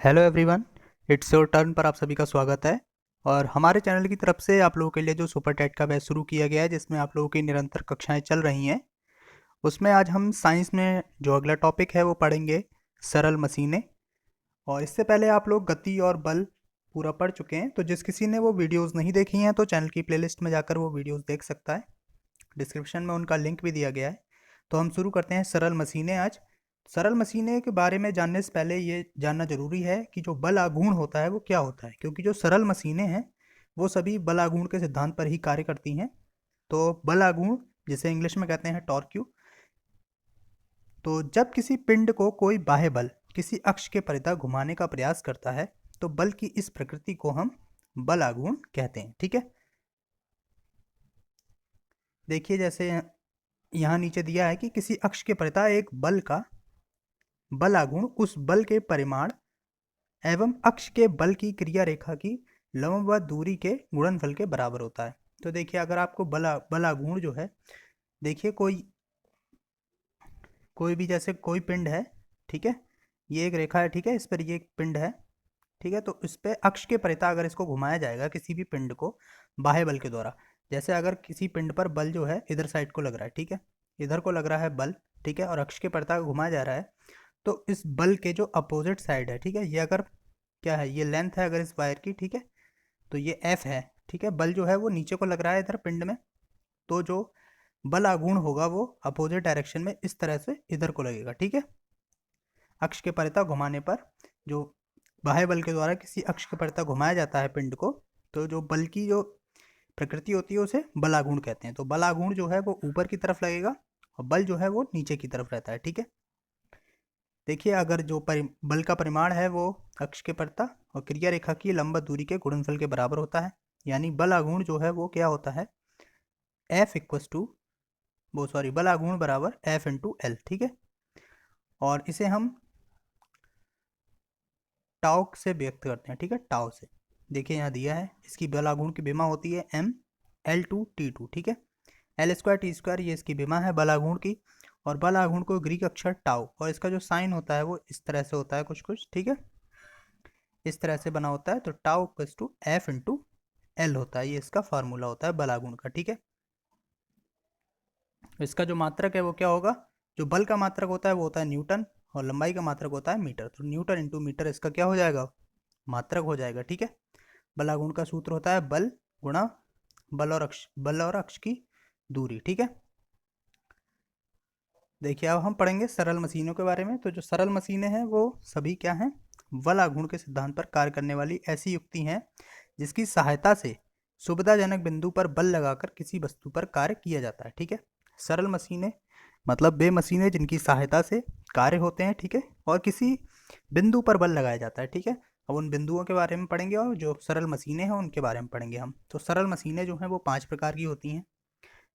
Hello everyone, it's your turn पर आप सभी का स्वागत है। और हमारे चैनल की तरफ से आप लोगों के लिए जो सुपर टेट का बैच शुरू किया गया है, जिसमें आप लोगों की निरंतर कक्षाएं चल रही हैं, उसमें आज हम साइंस में जो अगला टॉपिक है वो पढ़ेंगे, सरल मशीनें। और इससे पहले आप लोग गति और बल पूरा पढ़ चुके हैं, तो जिस किसी ने वो वीडियोज़ नहीं देखी हैं तो चैनल की प्लेलिस्ट में जाकर वो वीडियोज़ देख सकता है। डिस्क्रिप्शन में उनका लिंक भी दिया गया है। तो हम शुरू करते हैं सरल मशीनें आज। सरल मशीनें के बारे में जानने से पहले ये जानना जरूरी है कि जो बल आघूर्ण होता है वो क्या होता है, क्योंकि जो सरल मशीनें हैं वो सभी बल आघूर्ण के सिद्धांत पर ही कार्य करती हैं। तो बल आघूर्ण, जिसे इंग्लिश में कहते हैं टॉर्क्यू, तो जब किसी पिंड को कोई बाह्य बल किसी अक्ष के परितः घुमाने का प्रयास करता है तो बल की इस प्रकृति को हम बल आघूर्ण कहते हैं। ठीक है, देखिए जैसे यहाँ नीचे दिया है कि किसी अक्ष के परितः एक बल का बल आघूर्ण उस बल के परिमाण एवं अक्ष के बल की क्रिया रेखा की लंबवत दूरी के गुणनफल के बराबर होता है। तो देखिए, अगर आपको बल आघूर्ण जो है, देखिए कोई भी, जैसे कोई पिंड है, ठीक है, ये एक रेखा है, ठीक है, इस पर ये एक पिंड है, ठीक है, तो इस पे अक्ष के परितः अगर इसको घुमाया जाएगा किसी भी पिंड को बाह्य बल के द्वारा, जैसे अगर किसी पिंड पर बल जो है इधर साइड को लग रहा है, ठीक है, इधर को लग रहा है बल, ठीक है, और अक्ष के परितः घुमाया जा रहा है, तो इस बल के जो अपोजिट साइड है, ठीक है, ये अगर क्या है, ये लेंथ है अगर इस वायर की, ठीक है, तो ये एफ है, ठीक है, बल जो है वो नीचे को लग रहा है इधर पिंड में, तो जो बल आघूर्ण होगा वो अपोजिट डायरेक्शन में इस तरह से इधर को लगेगा। ठीक है, अक्ष के परितः घुमाने पर, जो बाह्य बल के द्वारा किसी अक्ष के परितः घुमाया जाता है पिंड को, तो जो बल की जो प्रकृति होती है उसे बल आघूर्ण कहते हैं। तो बल आघूर्ण जो है वो ऊपर की तरफ लगेगा और बल जो है वो नीचे की तरफ रहता है। ठीक है, देखिए अगर जो बल का परिमाण है वो अक्ष के परितः और क्रिया रेखा की लंबवत दूरी के गुणनफल के बराबर होता है, यानी बल आघूर्ण जो है वो क्या होता है, एफ इक्वस टू, वो सॉरी, बल आघूर्ण बराबर एफ इंटू एल। ठीक है, और इसे हम टाउ से व्यक्त करते हैं। ठीक है, टाउ से, देखिए यहाँ दिया है, इसकी बल आघूर्ण की विमा होती है M L two T two. ठीक है, एल स्क्वायर टी स्क्वायर ये इसकी विमा है बल आघूर्ण की, और बल आघूर्ण को ग्रीक अक्षर टाउ, और इसका जो साइन होता है वो इस तरह से होता है कुछ कुछ, ठीक है, इस तरह से बना होता है। तो tau equals to F into L होता है, ये इसका फार्मूला होता है बल आघूर्ण का। ठीक है, इसका जो मात्रक है वो क्या होगा, जो बल का मात्रक होता है वो होता है न्यूटन, और लंबाई का मात्रक होता है मीटर, तो न्यूटन इंटू मीटर इसका क्या हो जाएगा, मात्रक हो जाएगा। ठीक है, बल आघूर्ण का सूत्र होता है बल गुणा बल और अक्ष की दूरी। ठीक है, देखिए अब हम पढ़ेंगे सरल मशीनों के बारे में। तो जो सरल मशीनें हैं वो सभी क्या हैं, बल आघूर्ण के सिद्धांत पर कार्य करने वाली ऐसी युक्ति हैं जिसकी सहायता से सुविधाजनक बिंदु पर बल लगाकर किसी वस्तु पर कार्य किया जाता है। ठीक है, सरल मशीनें मतलब वे मशीनें जिनकी सहायता से कार्य होते हैं, ठीक है, और किसी बिंदु पर बल लगाया जाता है। ठीक है, अब उन बिंदुओं के बारे में पढ़ेंगे और जो सरल मशीनें हैं उनके बारे में पढ़ेंगे हम। तो सरल मशीनें जो हैं वो 5 प्रकार की होती हैं।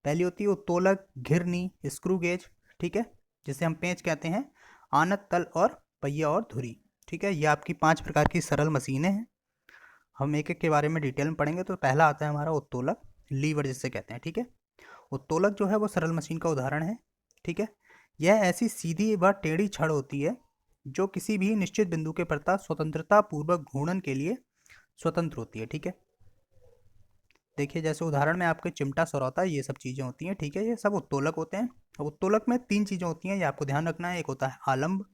पहली होती है उत्तोलक, घिरनी, स्क्रू गेज, ठीक है, जिसे हम पेंच कहते हैं, आनत, तल और पहिया और धुरी। ठीक है, ये आपकी 5 प्रकार की सरल मशीनें हैं। हम एक एक के बारे में डिटेल में पढ़ेंगे। तो पहला आता है हमारा उत्तोलक, लीवर जिसे कहते हैं। ठीक है, उत्तोलक जो है वो सरल मशीन का उदाहरण है। ठीक है, यह ऐसी सीधी व टेढ़ी छड़ होती है जो किसी भी निश्चित बिंदु के प्रति स्वतंत्रता पूर्वक घूर्णन के लिए स्वतंत्र होती है। ठीक है, देखिए जैसे उदाहरण में आपके चिमटा, सरौता, ये सब चीज़ें होती हैं। ठीक है, ये सब उत्तोलक होते हैं। अब उत्तोलक में 3 चीज़ें होती हैं, ये आपको ध्यान रखना है। एक होता है आलंब,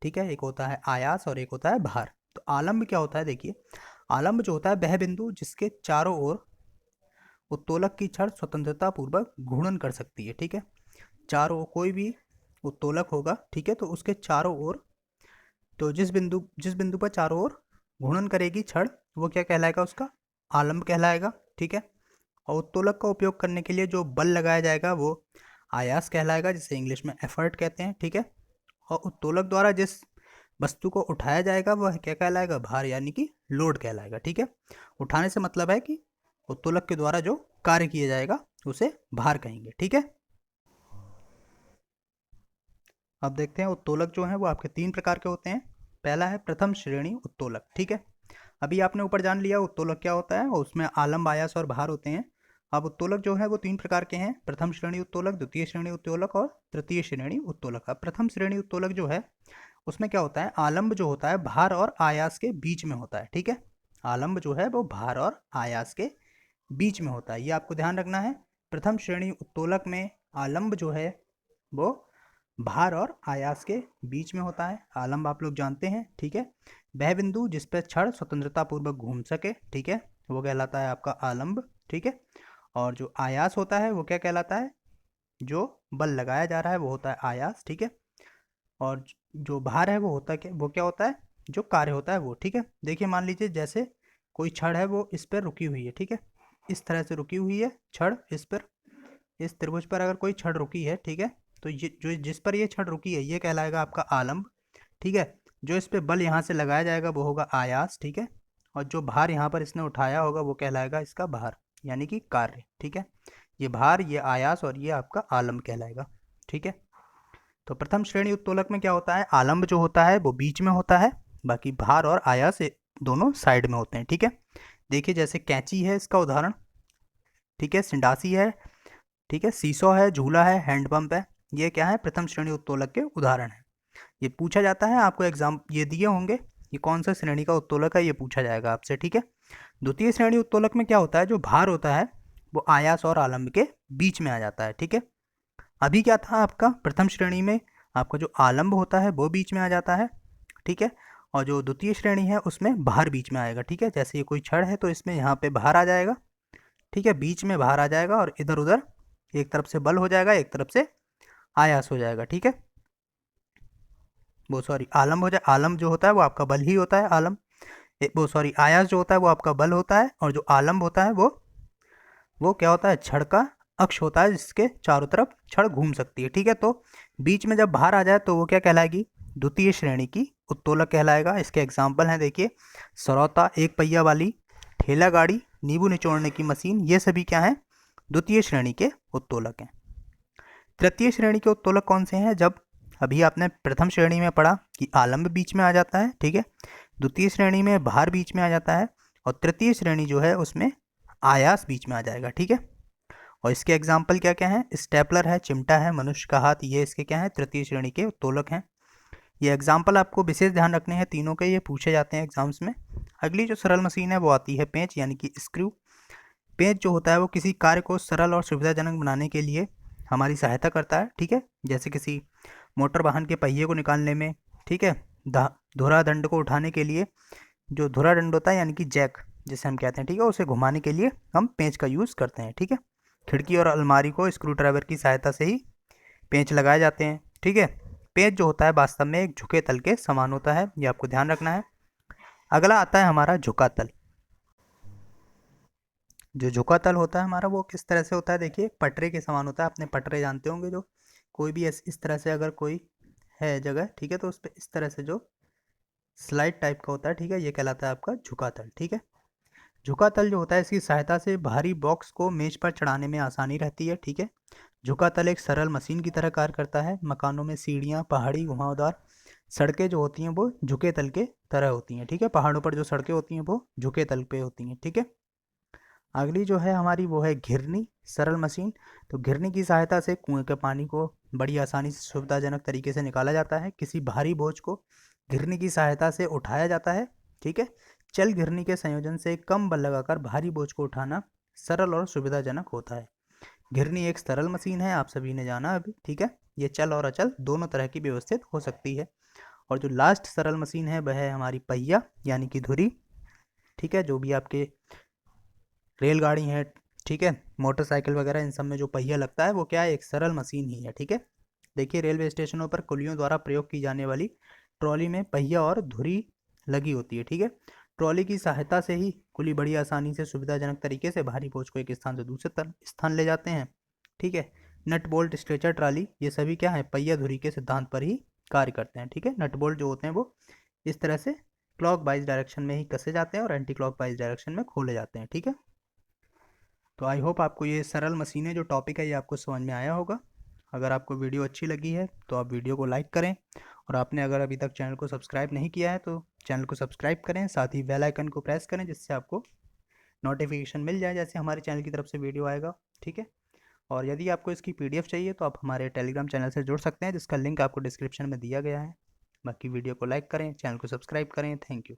ठीक है, एक होता है आयास और एक होता है भार। तो आलंब क्या होता है, देखिए आलंब जो होता है वह बिंदु जिसके चारों ओर उत्तोलक की छड़ स्वतंत्रता पूर्वक घूर्णन कर सकती है। ठीक है, चारों कोई भी उत्तोलक होगा, ठीक है, तो उसके चारों ओर, तो जिस बिंदु पर चारों ओर घूर्णन करेगी छड़, वो क्या कहलाएगा, उसका आलंब कहलाएगा। ठीक है, और उत्तोलक का उपयोग करने के लिए जो बल लगाया जाएगा वो आयास कहलाएगा, जिसे इंग्लिश में एफर्ट कहते हैं। ठीक है, और उत्तोलक द्वारा जिस वस्तु को उठाया जाएगा वह क्या कहलाएगा, भार, यानी कि लोड कहलाएगा। ठीक है, उठाने से मतलब है कि उत्तोलक के द्वारा जो कार्य किया जाएगा उसे भार कहेंगे। ठीक है, अब देखते हैं उत्तोलक जो है वो आपके 3 प्रकार के होते हैं। पहला है प्रथम श्रेणी उत्तोलक। ठीक है, अभी आपने ऊपर जान लिया उत्तोलक क्या होता है, और उसमें आलम्ब, आयास और भार होते हैं। अब उत्तोलक जो है वो 3 प्रकार के हैं, प्रथम श्रेणी उत्तोलक, द्वितीय श्रेणी उत्तोलक और तृतीय श्रेणी उत्तोलक। अब प्रथम श्रेणी उत्तोलक जो है उसमें क्या होता है, आलंब जो होता है भार और आयास के बीच में होता है, ठीक है। आलंब जो है वो भार और आयास के बीच में होता है, ये आपको ध्यान रखना है। प्रथम श्रेणी उत्तोलक में आलंब जो है वो भार और आयास के बीच में होता है। आलंब आप लोग जानते हैं, ठीक है। वह बिंदु जिस पर छड़ स्वतंत्रता पूर्वक घूम सके, ठीक है, वो कहलाता है आपका आलंब, ठीक है। और जो आयास होता है वो क्या कहलाता है, जो बल लगाया जा रहा है वो होता है आयास, ठीक है। और जो भार है वो क्या होता है, जो कार्य होता है वो, ठीक है। देखिए मान लीजिए जैसे कोई छड़ है वो इस पर रुकी हुई है, ठीक है, इस तरह से रुकी हुई है छड़ इस पर, इस त्रिभुज पर अगर कोई छड़ रुकी है, ठीक है, तो ये जो जिस पर ये छड़ रुकी है ये कहलाएगा आपका आलंब, ठीक है। जो इस पे बल यहाँ से लगाया जाएगा वो होगा आयास, ठीक है। और जो भार यहाँ पर इसने उठाया होगा वो कहलाएगा इसका भार, यानी कि कार्य, ठीक है। ये भार, ये आयास और ये आपका आलंब कहलाएगा, ठीक है। तो प्रथम श्रेणी उत्तोलक में क्या होता है, आलंब जो होता है वो बीच में होता है, बाकी भार और आयास दोनों साइड में होते हैं, ठीक है। देखिए जैसे कैंची है इसका उदाहरण, ठीक है, सिंडासी है, ठीक है, सीसो है, झूला है, हैंडपंप है, ये क्या है, प्रथम श्रेणी उत्तोलक के उदाहरण है। ये पूछा जाता है आपको, एग्जाम ये दिए होंगे, ये कौन सा श्रेणी का उत्तोलक है ये पूछा जाएगा आपसे, ठीक है। द्वितीय श्रेणी उत्तोलक में क्या होता है, जो भार होता है वो आयास और आलंब के बीच में आ जाता है, ठीक है। अभी क्या था आपका, प्रथम श्रेणी में आपका जो आलंब होता है वो बीच में आ जाता है, ठीक है। और जो द्वितीय श्रेणी है उसमें भार बीच में आएगा, ठीक है। जैसे ये कोई छड़ है तो इसमें यहाँ पे भार आ जाएगा, ठीक है, बीच में भार आ जाएगा और इधर उधर एक तरफ से बल हो जाएगा, एक तरफ से आयास हो जाएगा, ठीक है। वो सॉरी आलंब हो जाए, आलंब जो होता है वो आपका बल ही होता है, आलंब वो सॉरी आयास जो होता है वो आपका बल होता है, और जो आलंब होता है वो क्या होता है, छड़ का अक्ष होता है जिसके चारों तरफ छड़ घूम सकती है, ठीक है। तो बीच में जब भार आ जाए तो वो क्या कहलाएगी, द्वितीय श्रेणी की उत्तोलक कहलाएगा। इसके एग्जाम्पल हैं देखिए, सरौता, एक पहिया वाली, ठेला गाड़ी, नींबू निचोड़ने की मशीन, ये सभी क्या हैं, द्वितीय श्रेणी के उत्तोलक हैं। तृतीय श्रेणी के उत्तोलक कौन से हैं, जब अभी आपने प्रथम श्रेणी में पढ़ा कि आलंब बीच में आ जाता है, ठीक है, द्वितीय श्रेणी में भार बीच में आ जाता है, और तृतीय श्रेणी जो है उसमें आयास बीच में आ जाएगा, ठीक है। और इसके एग्जाम्पल क्या क्या हैं, स्टेपलर है, चिमटा है, मनुष्य का हाथ, ये इसके क्या हैं, तृतीय श्रेणी के उत्तोलक हैं। ये एग्जाम्पल आपको विशेष ध्यान रखने हैं, तीनों के ये पूछे जाते हैं एग्जाम्स में। अगली जो सरल मशीन है वो आती है पेंच, यानी कि स्क्रू। पेंच जो होता है वो किसी कार्य को सरल और सुविधाजनक बनाने के लिए हमारी सहायता करता है, ठीक है। जैसे किसी मोटर वाहन के पहिए को निकालने में, ठीक है, धुरा दंड को उठाने के लिए जो धुरा दंड होता है यानी कि जैक जिसे हम कहते हैं, ठीक है, उसे घुमाने के लिए हम पेंच का यूज़ करते हैं, ठीक है। खिड़की और अलमारी को स्क्रू ड्राइवर की सहायता से ही पेंच लगाए जाते हैं, ठीक है। पेंच जो होता है वास्तव में एक झुके तल के समान होता है, ये आपको ध्यान रखना है। अगला आता है हमारा झुका तल। जो झुका तल होता है हमारा वो किस तरह से होता है, देखिए पटरे के समान होता है, आपने पटरे जानते होंगे, जो कोई भी इस तरह से अगर कोई है जगह, ठीक है, तो उस पर इस तरह से जो स्लाइड टाइप का होता है, ठीक है, ये कहलाता है आपका झुका तल, ठीक है। झुका तल जो होता है इसकी सहायता से भारी बॉक्स को मेज पर चढ़ाने में आसानी रहती है, ठीक है। झुका तल एक सरल मशीन की तरह कार्य करता है। मकानों में सीढ़ियाँ, पहाड़ी, घुमावदार सड़कें जो होती हैं वो झुके तल के तरह होती हैं, ठीक है। पहाड़ों पर जो सड़कें होती हैं वो झुके तल पे होती हैं, ठीक है। अगली जो है हमारी वो है घिरनी, सरल मशीन। तो घिरनी की सहायता से कुएं के पानी को बड़ी आसानी से सुविधाजनक तरीके से निकाला जाता है। किसी भारी बोझ को घिरनी की सहायता से उठाया जाता है, ठीक है। चल घिरनी के संयोजन से कम बल लगाकर भारी बोझ को उठाना सरल और सुविधाजनक होता है। घिरनी एक सरल मशीन है, आप सभी ने जाना अभी, ठीक है। ये चल और अचल दोनों तरह की व्यवस्थित हो सकती है। और जो लास्ट सरल मशीन है वह है हमारी पहिया यानी कि धुरी, ठीक है। जो भी आपके रेलगाड़ी है, ठीक है, मोटरसाइकिल वगैरह, इन सब में जो पहिया लगता है वो क्या है, एक सरल मशीन ही है, ठीक है। देखिए रेलवे स्टेशनों पर कुलियों द्वारा प्रयोग की जाने वाली ट्रॉली में पहिया और धुरी लगी होती है, ठीक है। ट्रॉली की सहायता से ही कुली बड़ी आसानी से सुविधाजनक तरीके से भारी बोझ को एक स्थान से दूसरे स्थान ले जाते हैं, ठीक है। नट बोल्ट, स्ट्रेचर ट्रॉली, ये सभी क्या है, पहिया धुरी के सिद्धांत पर ही कार्य करते हैं, ठीक है। नट बोल्ट जो होते हैं वो इस तरह से क्लॉक वाइज डायरेक्शन में ही कसे जाते हैं और एंटी क्लॉक वाइज डायरेक्शन में खोले जाते हैं, ठीक है। तो आई होप आपको ये सरल मशीनें जो टॉपिक है ये आपको समझ में आया होगा। अगर आपको वीडियो अच्छी लगी है तो आप वीडियो को लाइक करें, और आपने अगर अभी तक चैनल को सब्सक्राइब नहीं किया है तो चैनल को सब्सक्राइब करें, साथ ही बेल आइकन को प्रेस करें जिससे आपको नोटिफिकेशन मिल जाए जैसे हमारे चैनल की तरफ से वीडियो आएगा, ठीक है। और यदि आपको इसकी PDF चाहिए तो आप हमारे टेलीग्राम चैनल से जुड़ सकते हैं जिसका लिंक आपको डिस्क्रिप्शन में दिया गया है। बाकी वीडियो को लाइक करें, चैनल को सब्सक्राइब करें। Thank you.